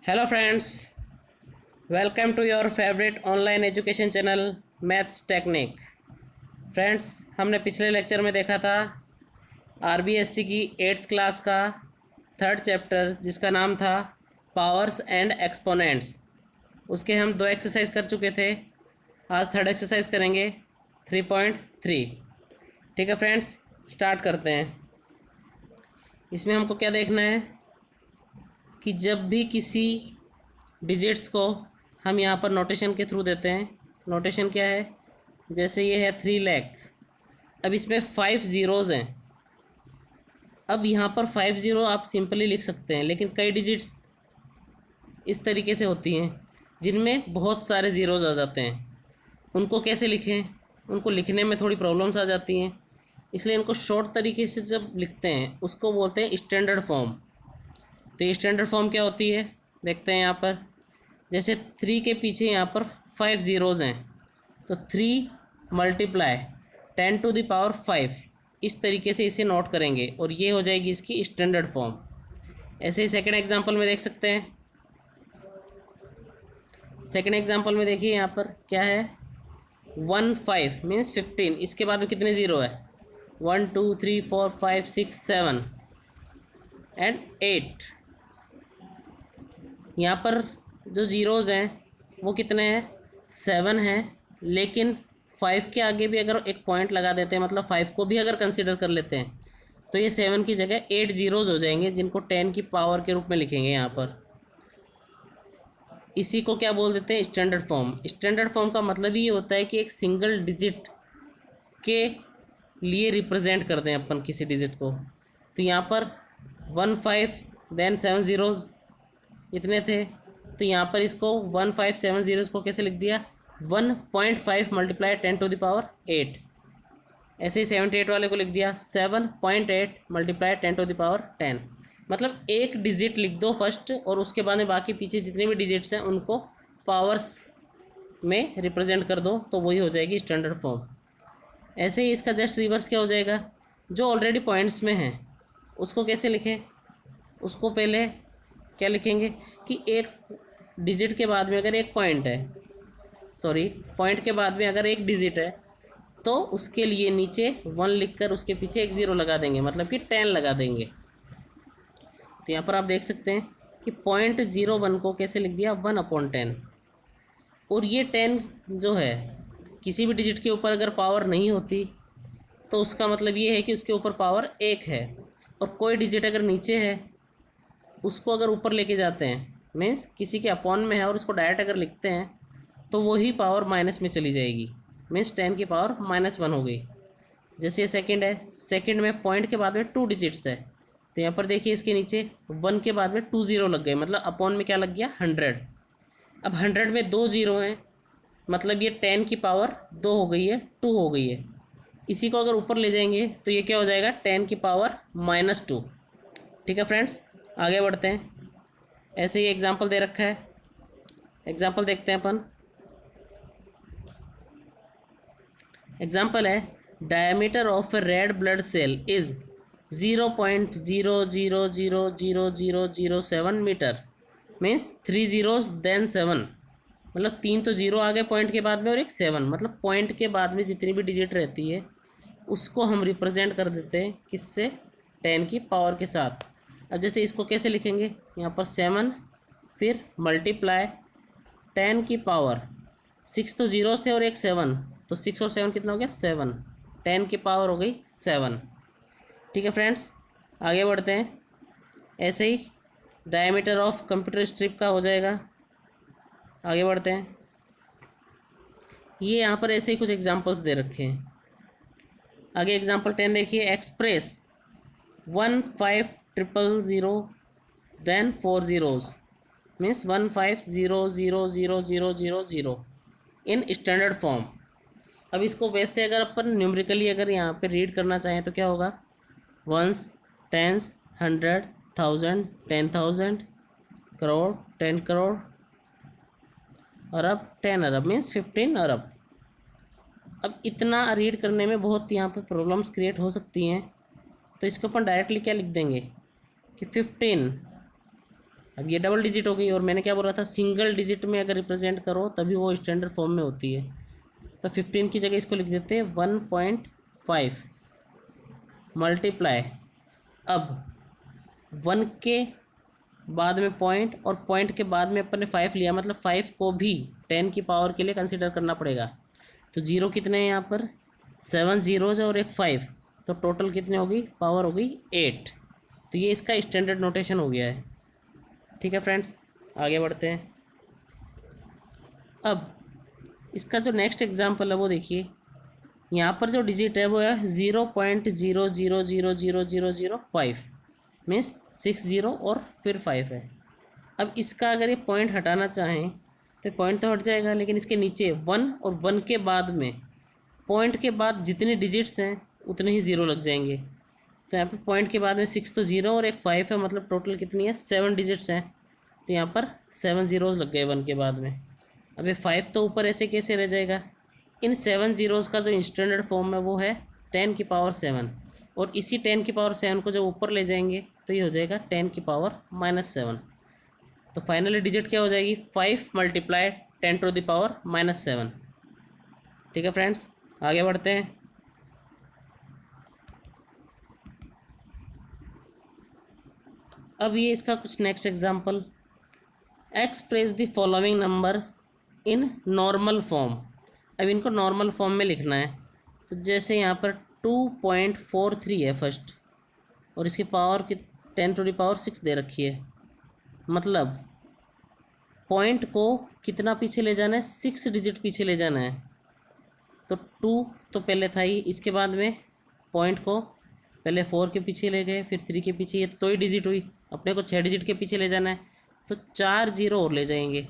Hello friends, welcome to your favourite online education channel maths technique. Friends, हमने पिछले lecture में देखा था आरबीएससी की 8th क्लास का थर्ड चैप्टर जिसका नाम था पावर्स एंड एक्सपोनेंट्स। उसके हम 2 एक्सरसाइज कर चुके थे। आज थर्ड एक्सरसाइज करेंगे 3.3। ठीक है फ्रेंड्स, स्टार्ट करते हैं। इसमें हमको क्या देखना है कि जब भी किसी डिजिट्स को हम यहाँ पर नोटेशन के थ्रू देते हैं। नोटेशन क्या है? जैसे ये है 3 लाख। अब इसमें 5 ज़ीरोज़ हैं। अब यहाँ पर 5 ज़ीरो आप सिंपली लिख सकते हैं, लेकिन कई डिजिट्स इस तरीके से होती हैं जिनमें बहुत सारे ज़ीरोज़ आ जाते हैं। उनको कैसे लिखें? उनको लिखने में थोड़ी प्रॉब्लम्स आ जाती हैं, इसलिए इनको शॉर्ट तरीके से जब लिखते हैं उसको बोलते हैं स्टैंडर्ड फॉर्म। तो ये स्टैंडर्ड फॉर्म क्या होती है देखते हैं यहाँ पर। जैसे 3 के पीछे यहाँ पर 5 ज़ीरोज़ हैं, तो 3 मल्टीप्लाई 10 टू द पावर 5, इस तरीके से इसे नोट करेंगे और ये हो जाएगी इसकी स्टैंडर्ड फॉर्म। ऐसे ही सेकंड एग्जांपल में देख सकते हैं। सेकंड एग्जांपल में देखिए यहाँ पर क्या है, 15 मीन्स 15। इसके बाद में कितने ज़ीरो है? 1 2 3 4 5 6 7 एंड 8। यहाँ पर जो ज़ीरोज़ हैं वो कितने हैं? 7 हैं, लेकिन 5 के आगे भी अगर एक पॉइंट लगा देते हैं, मतलब 5 को भी अगर कंसिडर कर लेते हैं, तो ये 7 की जगह 8 ज़ीरोज़ हो जाएंगे, जिनको 10 की पावर के रूप में लिखेंगे यहाँ पर। इसी को क्या बोल देते हैं? Standard form. स्टैंडर्ड फॉर्म का मतलब ये होता है कि एक सिंगल डिजिट के लिए रिप्रेजेंट करते हैं अपन किसी डिजिट को। तो यहाँ पर 15 देन 7 ज़ीरोज़ इतने थे, तो यहाँ पर इसको 1570 ज़ीरोज़ को कैसे लिख दिया? 1.5 मल्टीप्लाई 10 टू द पावर 8। ऐसे ही 78 वाले को लिख दिया 7.8 मल्टीप्लाई 10 टू द पावर 10। मतलब एक डिजिट लिख दो फर्स्ट, और उसके बाद में बाकी पीछे जितने भी डिजिट्स हैं उनको पावर्स में रिप्रेजेंट कर दो, तो वही हो जाएगी स्टैंडर्ड फॉर्म। ऐसे ही इसका जस्ट रिवर्स क्या हो जाएगा? जो ऑलरेडी पॉइंट्स में है उसको कैसे लिखें? उसको पहले क्या लिखेंगे कि एक डिजिट के बाद में अगर एक पॉइंट है, पॉइंट के बाद में अगर एक डिजिट है, तो उसके लिए नीचे 1 लिखकर उसके पीछे एक ज़ीरो लगा देंगे, मतलब कि 10 लगा देंगे। तो यहाँ पर आप देख सकते हैं कि 0.01 को कैसे लिख दिया? 1/10। और ये 10 जो है, किसी भी डिजिट के ऊपर अगर पावर नहीं होती तो उसका मतलब ये है कि उसके ऊपर पावर 1 है। और कोई डिजिट अगर नीचे है, उसको अगर ऊपर लेके जाते हैं, मीन्स किसी के अपॉन में है और उसको डायरेक्ट अगर लिखते हैं, तो वही पावर माइनस में चली जाएगी, मीन्स 10 की पावर -1 हो गई। जैसे ये सेकंड है, सेकंड में पॉइंट के बाद में 2 डिजिट्स है, तो यहाँ पर देखिए इसके नीचे 1 के बाद में 2 ज़ीरो लग गए, मतलब अपॉन में क्या लग गया? 100। अब 100 में 2 ज़ीरो हैं, मतलब ये 10 की पावर 2 हो गई है, 2 हो गई है। इसी को अगर ऊपर ले जाएंगे तो ये क्या हो जाएगा? 10 की पावर -2। ठीक है फ्रेंड्स, आगे बढ़ते हैं। ऐसे ही एग्जाम्पल दे रखा है, एग्जाम्पल देखते हैं अपन। एग्जाम्पल है, diameter of a red blood cell is 0.00000007 metre, means 3 zeros then 7। मतलब 3 तो ज़ीरो आ गए पॉइंट के बाद में और एक 7, मतलब पॉइंट के बाद में जितनी भी डिजिट रहती है उसको हम रिप्रेजेंट कर देते हैं किससे? 10 की पावर के साथ। अब जैसे इसको कैसे लिखेंगे? यहाँ पर 7 फिर मल्टीप्लाई 10 की पावर 6 तो ज़ीरोज़ थे और एक 7, तो 6 और 7 कितना हो गया? 7। 10 की पावर हो गई 7। ठीक है फ्रेंड्स, आगे बढ़ते हैं। ऐसे ही डायमीटर ऑफ कंप्यूटर स्ट्रिप का हो जाएगा। आगे बढ़ते हैं। ये यहाँ पर ऐसे ही कुछ एग्जांपल्स दे रखे हैं। आगे एग्जांपल 10 देखिए, express 1500 then 4 zeros means 15000000 in standard form. अब इसको वैसे अगर अपन न्यूमेरिकली अगर यहाँ पे रीड करना चाहें तो क्या होगा? 1s 10s 100 1000 10,000 करोड़ 10 करोड़ अरब 10 अरब मीन्स 15 अरब। अब इतना रीड करने में बहुत यहाँ पे प्रॉब्लम्स क्रिएट हो सकती हैं, तो इसको अपन डायरेक्टली क्या लिख देंगे कि 15 अब ये डबल डिजिट हो गई, और मैंने क्या बोला था, सिंगल डिजिट में अगर रिप्रेजेंट करो तभी वो स्टैंडर्ड फॉर्म में होती है। तो 15 की जगह इसको लिख देते हैं 1.5 मल्टीप्लाई, अब 1 के बाद में पॉइंट, और पॉइंट के बाद में अपन ने 5 लिया, मतलब 5 को भी 10 की पावर के लिए कंसिडर करना पड़ेगा। तो जीरो कितने हैं यहाँ पर, 7 जीरोज और एक 5, तो टोटल कितने होगी, पावर होगी 8। तो ये इसका स्टैंडर्ड नोटेशन हो गया है। ठीक है फ्रेंड्स, आगे बढ़ते हैं। अब इसका जो नेक्स्ट एग्जाम्पल है वो देखिए, यहाँ पर जो डिजिट है वो है 0.00000005, मीन्स 6 जीरो और फिर 5 है। अब इसका अगर ये पॉइंट हटाना चाहें तो पॉइंट तो हट जाएगा, लेकिन इसके नीचे 1 और 1 के बाद में पॉइंट के बाद जितने डिजिट्स हैं उतने ही ज़ीरो लग जाएंगे। तो यहाँ पे पॉइंट के बाद में 6 तो जीरो और एक 5 है, मतलब टोटल कितनी है, 7 डिजिट्स हैं। तो यहाँ पर 7 ज़ीरोज़ लग गए 1 के बाद में। अब ये 5 तो ऊपर ऐसे कैसे रह जाएगा, इन 7 ज़ीरोज़ का जो स्टैंडर्ड फॉर्म है वो है 10 की पावर 7, और इसी 10 की पावर 7 को जब ऊपर ले जाएंगे तो ये हो जाएगा 10 की पावर -7। तो फाइनली डिजिट क्या हो जाएगी, 5 मल्टीप्लाई 10 टू द पावर -7। ठीक है फ्रेंड्स, आगे बढ़ते हैं। अब ये इसका कुछ next example, express the following numbers in normal form. अब इनको नॉर्मल फॉर्म में लिखना है। तो जैसे यहाँ पर 2.43 है फर्स्ट, और इसकी पावर की 10 टू द पावर 6 दे रखी है, मतलब पॉइंट को कितना पीछे ले जाना है, 6 डिजिट पीछे ले जाना है। तो 2 तो पहले था ही, इसके बाद में पॉइंट को पहले 4 के पीछे ले गए, फिर 3 के पीछे, ये तो ही डिजिट हुई, अपने को 6 डिजिट के पीछे ले जाना है, तो 4 जीरो और ले जाएंगे।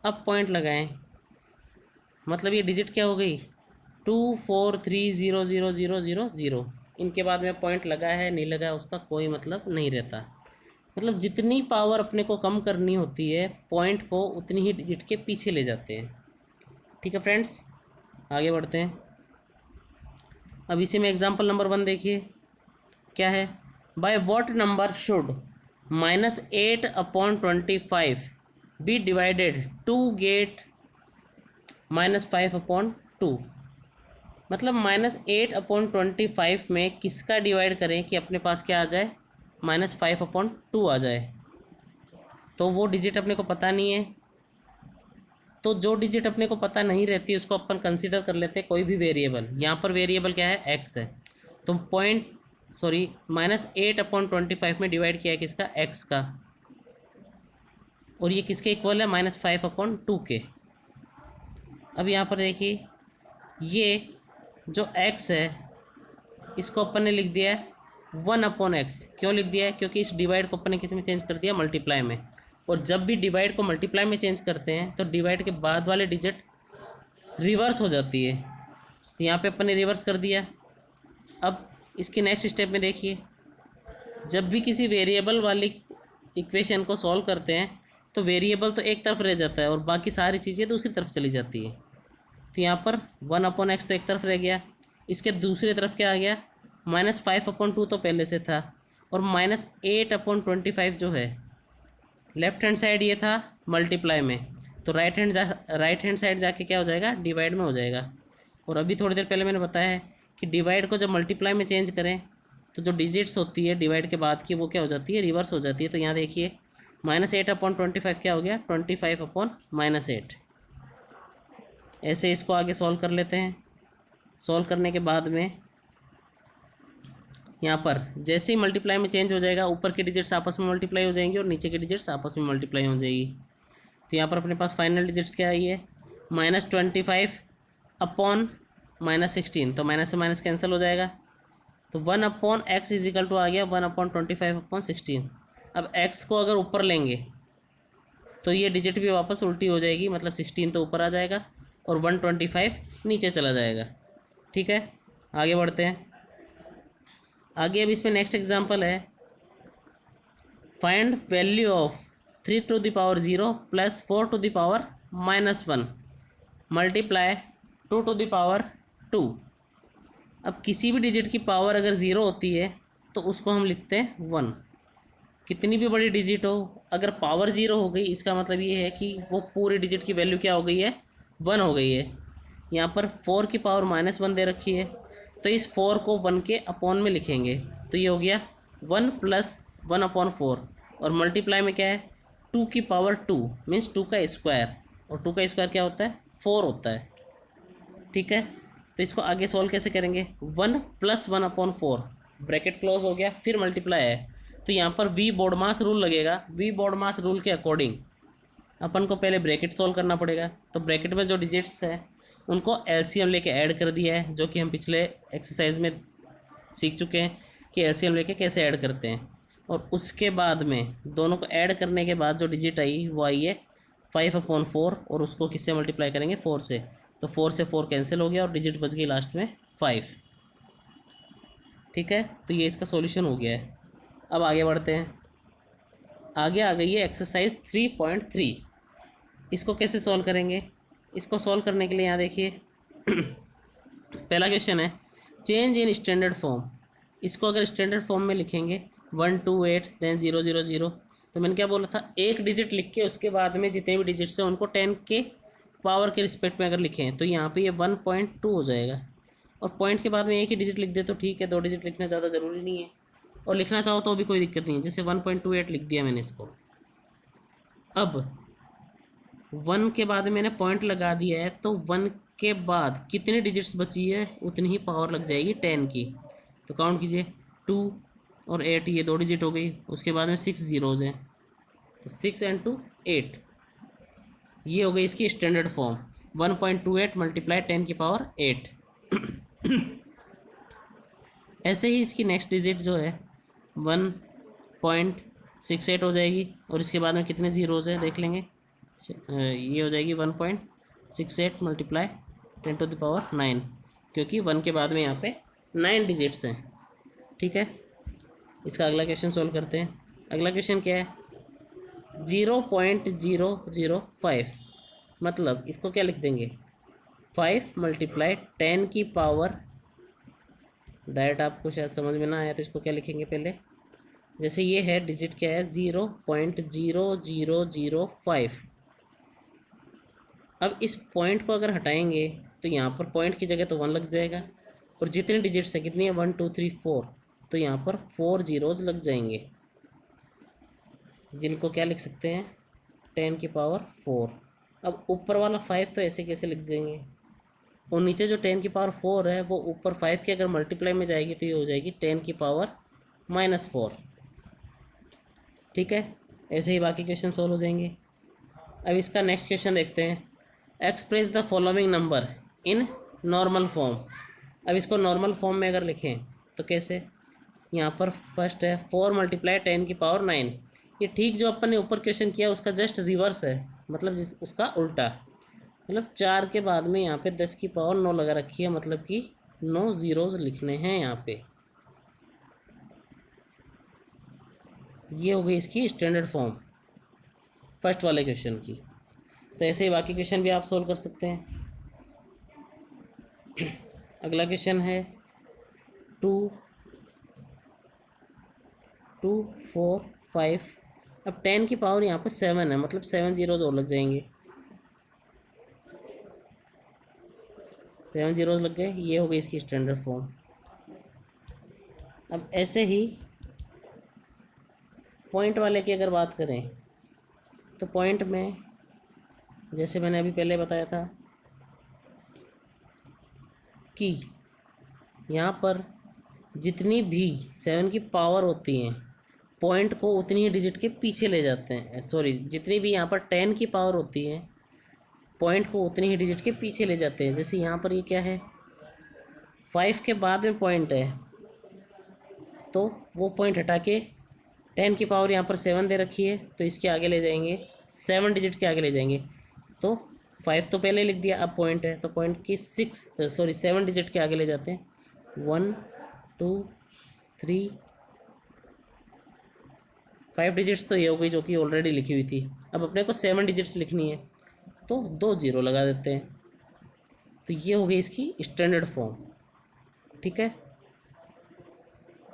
अब पॉइंट लगाएं, मतलब ये डिजिट क्या हो गई, 243000000। इनके बाद में पॉइंट लगा है नहीं लगा है उसका कोई मतलब नहीं रहता, मतलब जितनी पावर अपने को कम करनी होती है पॉइंट को उतनी ही डिजिट के पीछे ले जाते हैं। ठीक है फ्रेंड्स, आगे बढ़ते हैं। अब इसी में एग्जांपल नंबर 1 देखिए क्या है, by what number should -8/25 be divided to get -5/2। मतलब -8/25 में किसका डिवाइड करें कि अपने पास क्या आ जाए, -5/2 आ जाए। तो वो डिजिट अपने को पता नहीं है, तो जो डिजिट अपने को पता नहीं रहती उसको अपन कंसीडर कर लेते हैं कोई भी वेरिएबल। यहाँ पर वेरिएबल क्या है, एक्स है। तो -8/25 में डिवाइड किया है किसका, एक्स का, और ये किसके इक्वल है, -5/2 के। अब यहाँ पर देखिए, ये जो x है इसको अपन ने लिख दिया है 1/x। क्यों लिख दिया है, क्योंकि इस डिवाइड को अपन ने किस में चेंज कर दिया, मल्टीप्लाई में। और जब भी डिवाइड को मल्टीप्लाई में चेंज करते हैं तो डिवाइड के बाद वाले डिजिट रिवर्स हो जाती है, तो यहाँ पे अपन ने रिवर्स कर दिया। अब इसके नेक्स्ट स्टेप में देखिए, जब भी किसी वेरिएबल वाली इक्वेशन को सॉल्व करते हैं तो वेरिएबल तो एक तरफ रह जाता है और बाकी सारी चीज़ें दूसरी तरफ चली जाती है। तो यहाँ पर 1/x तो एक तरफ रह गया, इसके दूसरी तरफ क्या आ गया, -5/2 तो पहले से था, और -8/25 जो है लेफ्ट हैंड साइड ये था मल्टीप्लाई में, तो राइट हैंड साइड जाके क्या हो जाएगा, डिवाइड में हो जाएगा। और अभी थोड़ी देर पहले मैंने बताया है कि डिवाइड को जब मल्टीप्लाई में चेंज करें तो जो डिजिट्स होती है डिवाइड के बाद की वो क्या हो जाती है, रिवर्स हो जाती है। तो यहाँ देखिए -8/25 क्या हो गया, 25/-8। ऐसे इसको आगे सॉल्व कर लेते हैं। सॉल्व करने के बाद में यहाँ पर जैसे ही मल्टीप्लाई में चेंज हो जाएगा, ऊपर के डिजिट्स आपस में मल्टीप्लाई हो जाएंगे और नीचे के डिजिट्स आपस में मल्टीप्लाई हो जाएगी। तो यहाँ पर अपने पास फाइनल डिजिट्स क्या आई है, -25/-16। तो माइनस से माइनस कैंसिल हो जाएगा, तो 1/x इजिकल टू आ गया 1/25/16। अब x को अगर ऊपर लेंगे तो ये डिजिट भी वापस उल्टी हो जाएगी, मतलब 16 तो ऊपर आ जाएगा और 125 नीचे चला जाएगा। ठीक है, आगे बढ़ते हैं। आगे अब इसमें नेक्स्ट एग्जांपल है, find value of 3 to the power 0 plus 4 to the power -1 multiply 2 to the power 2। अब किसी भी डिजिट की पावर अगर 0 होती है तो उसको हम लिखते हैं 1, कितनी भी बड़ी डिजिट हो, अगर पावर ज़ीरो हो गई इसका मतलब ये है कि वो पूरी डिजिट की वैल्यू क्या हो गई है, 1 हो गई है। यहाँ पर 4 की पावर -1 दे रखी है, तो इस 4 को 1 के अपॉन में लिखेंगे, तो ये हो गया 1 + 1/4, और मल्टीप्लाई में क्या है, 2 की पावर 2 मीन्स 2 का स्क्वायर, और 2 का स्क्वायर क्या होता है, 4 होता है। ठीक है, तो इसको आगे सॉल्व कैसे करेंगे, 1 + 1/4, ब्रैकेट क्लोज हो गया, फिर मल्टीप्लाई है, तो यहाँ पर वी बोर्ड मास रूल लगेगा। वी बोर्ड मास रूल के अकॉर्डिंग अपन को पहले ब्रैकेट सॉल्व करना पड़ेगा, तो ब्रैकेट में जो डिजिट्स है उनको एलसीएम लेके ऐड कर दिया है, जो कि हम पिछले एक्सरसाइज में सीख चुके हैं कि एलसीएम लेके कैसे ऐड करते हैं। और उसके बाद में दोनों को ऐड करने के बाद जो डिजिट आई वो आई है 5/4, और उसको किससे मल्टीप्लाई करेंगे, 4 से, तो 4 से 4 कैंसिल हो गया और डिजिट बच गई लास्ट में 5। ठीक है, तो ये इसका सॉल्यूशन हो गया है। अब आगे बढ़ते हैं। आगे आ गई है एक्सरसाइज 3.3। इसको कैसे सॉल्व करेंगे, इसको सॉल्व करने के लिए यहाँ देखिए पहला क्वेश्चन है चेंज इन स्टैंडर्ड फॉर्म। इसको अगर स्टैंडर्ड फॉर्म में लिखेंगे 1 2 8 देन 0 0 0, तो मैंने क्या बोला था, एक डिजिट लिख के उसके बाद में जितने भी डिजिट्स हैं उनको 10 के पावर के रिस्पेक्ट में अगर लिखें तो यहाँ पे ये 1.2 हो जाएगा, और पॉइंट के बाद में एक ही डिजिट लिख दे तो ठीक है, 2 डिजिट लिखना ज़्यादा ज़रूरी नहीं है, और लिखना चाहो तो भी कोई दिक्कत नहीं है, जैसे 1.28 लिख दिया मैंने इसको। अब 1 के बाद मैंने पॉइंट लगा दिया है, तो 1 के बाद कितनी डिजिट्स बची है उतनी ही पावर लग जाएगी 10 की, तो काउंट कीजिए 2 और 8, ये 2 डिजिट हो गई, उसके बाद में 6 जीरोज़ हैं, तो 6 × 2 8, ये हो गई इसकी स्टैंडर्ड फॉर्म, 1.28 × 10 की पावर 8। ऐसे ही इसकी नेक्स्ट डिजिट जो है 1.68 हो जाएगी, और इसके बाद में कितने ज़ीरोज़ हैं देख लेंगे, ये हो जाएगी 1.68 × 10⁻⁹, क्योंकि 1 के बाद में यहाँ पे 9 डिजिट्स हैं। ठीक है, इसका अगला क्वेश्चन सॉल्व करते हैं। अगला क्वेश्चन क्या है, 0.005, मतलब इसको क्या लिख देंगे, 5 × 10 की पावर, डायरेक्ट आपको शायद समझ में ना आया तो इसको क्या लिखेंगे पहले, जैसे ये है डिजिट क्या है 0.0005। अब इस पॉइंट को अगर हटाएंगे तो यहाँ पर पॉइंट की जगह तो 1 लग जाएगा, और जितनी डिजिट्स है कितनी है 1 2 3 4, तो यहाँ पर 4 जीरोज़ लग जाएंगे, जिनको क्या लिख सकते हैं 10 की पावर 4। अब ऊपर वाला 5 तो ऐसे कैसे लिख जाएंगे, और नीचे जो 10 की पावर 4 है वो ऊपर 5 के अगर मल्टीप्लाई में जाएगी तो ये हो जाएगी 10 की पावर -4। ठीक है, ऐसे ही बाकी क्वेश्चन सॉल्व हो जाएंगे। अब इसका नेक्स्ट क्वेश्चन देखते हैं, express the following number in normal form. अब इसको नॉर्मल फॉर्म में अगर लिखें तो कैसे, यहाँ पर फर्स्ट है 4 × 10 की पावर 9, ये ठीक जो अपन ने ऊपर क्वेश्चन किया उसका जस्ट रिवर्स है, मतलब जिस उसका उल्टा, मतलब 4 के बाद में यहाँ पे 10 की पावर 9 लगा रखी है, मतलब कि 9 ज़ीरोज़ लिखने हैं यहाँ पे। ये हो गई इसकी स्टैंडर्ड फॉर्म फर्स्ट वाले क्वेश्चन की। तो ऐसे ही बाकी क्वेश्चन भी आप सोल्व कर सकते हैं। अगला क्वेश्चन है 2 2 4 5, अब 10 की पावर यहाँ पर 7 है, मतलब 7 ज़ीरोज़ और लग जाएंगे, 7 ज़ीरोज़ लग गए, ये हो गई इसकी स्टैंडर्ड फॉर्म। अब ऐसे ही पॉइंट वाले की अगर बात करें तो पॉइंट में जैसे मैंने अभी पहले बताया था कि यहाँ पर जितनी भी 7 की पावर होती हैं पॉइंट को उतनी ही डिजिट के पीछे ले जाते हैं, सॉरी जितनी भी यहाँ पर 10 की पावर होती है पॉइंट को उतनी ही डिजिट के पीछे ले जाते हैं। जैसे यहाँ पर ये क्या है 5 के बाद में पॉइंट है, तो वो पॉइंट हटा के 10 की पावर यहाँ पर 7 दे रखी है, तो इसके आगे ले जाएंगे 7 डिजिट के आगे ले जाएंगे, तो 5 तो पहले लिख दिया, अब पॉइंट है तो पॉइंट की 7 डिजिट के आगे ले जाते हैं, 1 2 3 5 डिजिट्स तो ये हो गई जो कि ऑलरेडी लिखी हुई थी। अब अपने को 7 डिजिट्स लिखनी है तो 2 जीरो लगा देते हैं, तो ये हो गई इसकी स्टैंडर्ड फॉर्म। ठीक है,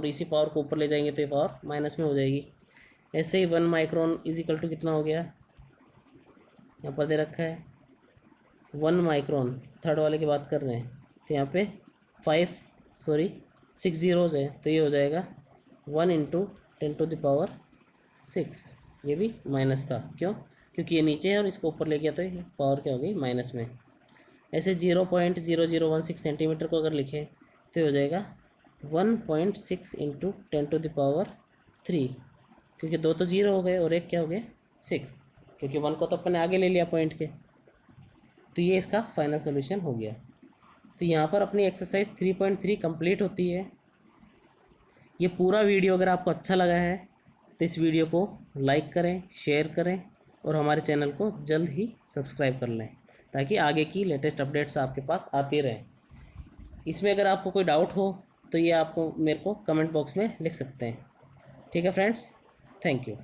और इसी पावर को ऊपर ले जाएंगे तो ये पावर माइनस में हो जाएगी। ऐसे ही 1 माइक्रोन इज इक्वल टू कितना हो गया, यहाँ पर दे रखा है 1 माइक्रोन, थर्ड वाले की बात कर रहे हैं, तो यहाँ पे 6 जीरोज़ है, तो ये हो जाएगा 1 इंटू 10⁻6। ये भी माइनस का, क्यों, क्योंकि ये नीचे है और इसको ऊपर ले गया तो ये पावर क्या हो गई, माइनस में। ऐसे 0.0016 सेंटीमीटर को अगर लिखें तो हो जाएगा 1.6 इंटू 10⁻3, क्योंकि दो तो जीरो हो गए और एक क्या हो गया 6, क्योंकि 1 को तो अपन ने आगे ले लिया पॉइंट के। तो ये इसका फाइनल सोल्यूशन हो गया। तो यहाँ पर अपनी एक्सरसाइज 3.3 कंप्लीट होती है। ये पूरा वीडियो अगर आपको अच्छा लगा है तो इस वीडियो को लाइक करें, शेयर करें और हमारे चैनल को जल्द ही सब्सक्राइब कर लें, ताकि आगे की लेटेस्ट अपडेट्स आपके पास आती रहें। इसमें अगर आपको कोई डाउट हो तो ये आपको मेरे को कमेंट बॉक्स में लिख सकते हैं। ठीक है फ्रेंड्स, थैंक यू।